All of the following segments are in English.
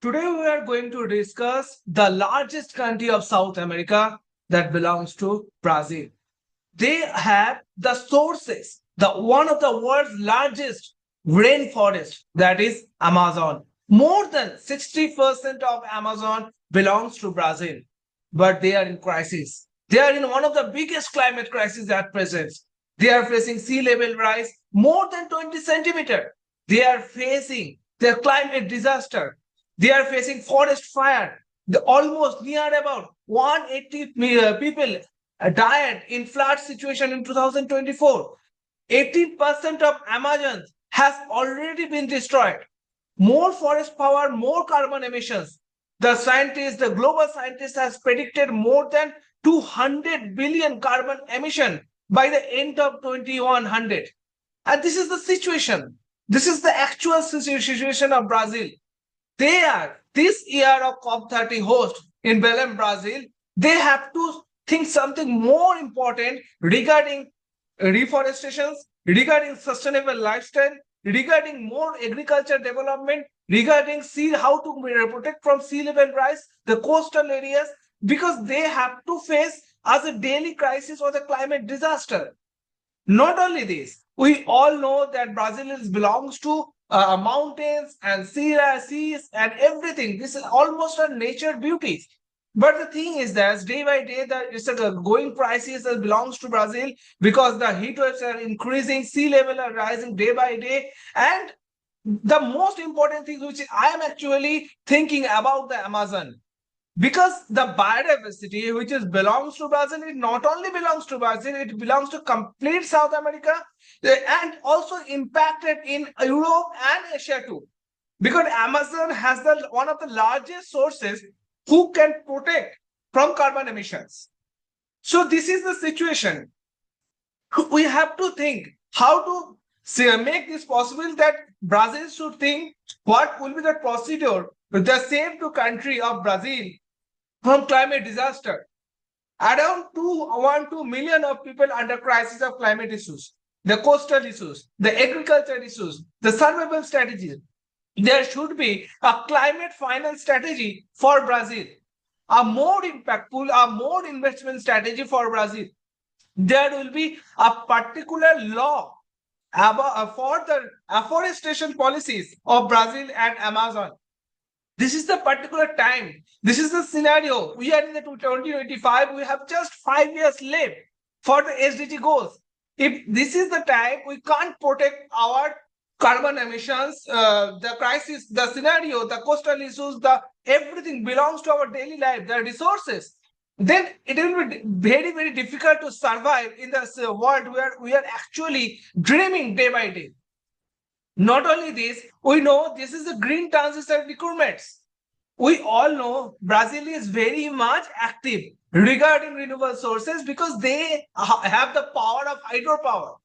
today we are going to discuss the largest country of South America that belongs to Brazil. They have the sources, the one of the world's largest rainforest, that is Amazon. More than 60% of Amazon belongs to Brazil, but they are in crisis. They are in one of the biggest climate crises at present. They are facing sea level rise more than 20 centimeter. They are facing their climate disaster. They are facing forest fire. Almost near about 180 people died in flood situation in 2024. 80% of Amazon has already been destroyed. More forest power, more carbon emissions. The global scientists has predicted more than 200 billion carbon emission by the end of 2100. And this is the situation. This is the actual situation of Brazil. They are, this year of COP30 host in Belém, Brazil, they have to think something more important regarding reforestation, regarding sustainable lifestyle, regarding more agriculture development, regarding how to protect from sea level rise, the coastal areas, because they have to face as a daily crisis or the climate disaster. Not only this, we all know that Brazil belongs to mountains and seas and everything. This is almost a nature beauty. But the thing is that day by day, it's a going crisis that belongs to Brazil because the heat waves are increasing, sea level are rising day by day. And the most important thing which I am actually thinking about the Amazon, because the biodiversity which belongs to Brazil, it not only belongs to Brazil, it belongs to complete South America and also impacted in Europe and Asia too. Because Amazon has one of the largest sources who can protect from carbon emissions. So this is the situation. We have to think how to make this possible, that Brazil should think what will be the procedure to save the country of Brazil from climate disaster. Around 2 million of people under crisis of climate issues, the coastal issues, the agriculture issues, the survival strategies. There should be a climate finance strategy for Brazil, a more impactful, a more investment strategy for Brazil. There will be a particular law for the afforestation policies of Brazil and Amazon. This is the particular time. This is the scenario. We are in the 2025. We have just 5 years left for the SDG goals. If this is the time, we can't protect our carbon emissions, the crisis, the scenario, the coastal issues, the everything belongs to our daily life, the resources, then it will be very, very difficult to survive in this world where we are actually dreaming day by day. Not only this, we know this is the green transition requirements. We all know Brazil is very much active regarding renewable sources because they have the power of hydropower.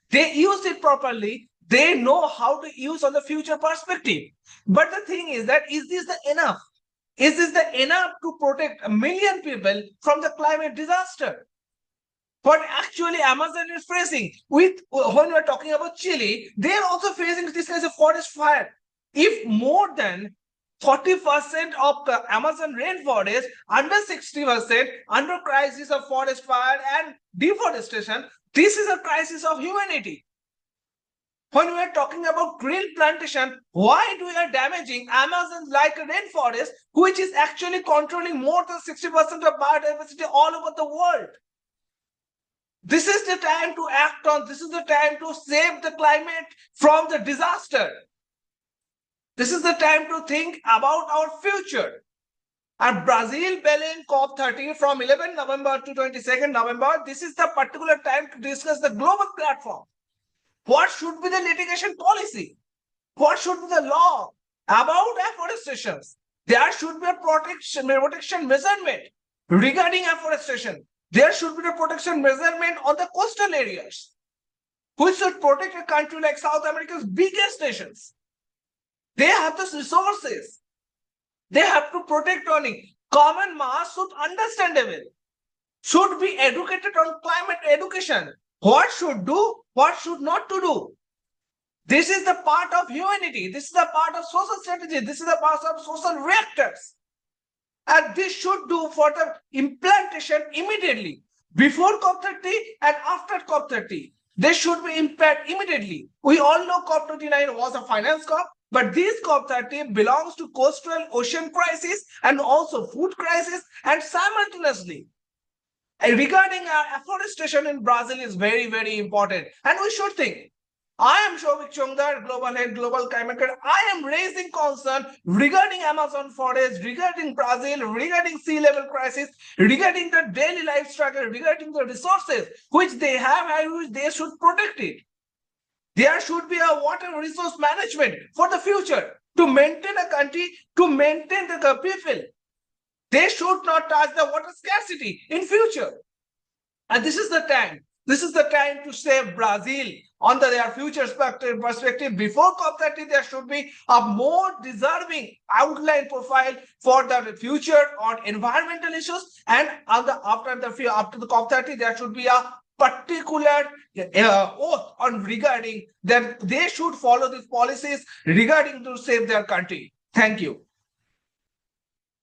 They use it properly. They know how to use on the future perspective. But the thing is that, is this the enough? Is this the enough to protect 1 million people from the climate disaster? What actually Amazon is facing when we're talking about Chile, they're also facing this kind of forest fire. If more than 40% of the Amazon rainforest, under 60% under crisis of forest fire and deforestation, this is a crisis of humanity. When we are talking about green plantation, why do we are damaging Amazon like a rainforest, which is actually controlling more than 60% of biodiversity all over the world? This is the time to act on. This is the time to save the climate from the disaster. This is the time to think about our future. And Brazil, Belém, COP30 from 11 November to 22nd November, this is the particular time to discuss the global platform. What should be the litigation policy? What should be the law about afforestation? There should be a protection measurement regarding afforestation. There should be a protection measurement on the coastal areas. We should protect a country like South America's biggest nations. They have the resources. They have to protect on it. Common mass should understandable. Should be educated on climate education. What should do, what should not to do. This is the part of humanity. This is the part of social strategy. This is the part of social reactors. And this should do for the implantation immediately. Before COP30 and after COP30. They should be implanted immediately. We all know COP29 was a finance COP, but this COP30 belongs to coastal ocean crisis and also food crisis, and simultaneously regarding afforestation in Brazil is very, very important. And we should think. I am Souvik Chongder, Global Head, Global Climate Care. I am raising concern regarding Amazon forest, regarding Brazil, regarding sea level crisis, regarding the daily life struggle, regarding the resources which they have and which they should protect it. There should be a water resource management for the future to maintain a country, to maintain the people. They should not touch the water scarcity in future. And this is the time. This is the time to save Brazil on their future perspective. Before COP30, there should be a more deserving outline profile for the future on environmental issues. And after the COP30, there should be a particular oath on regarding that they should follow these policies regarding to save their country. Thank you.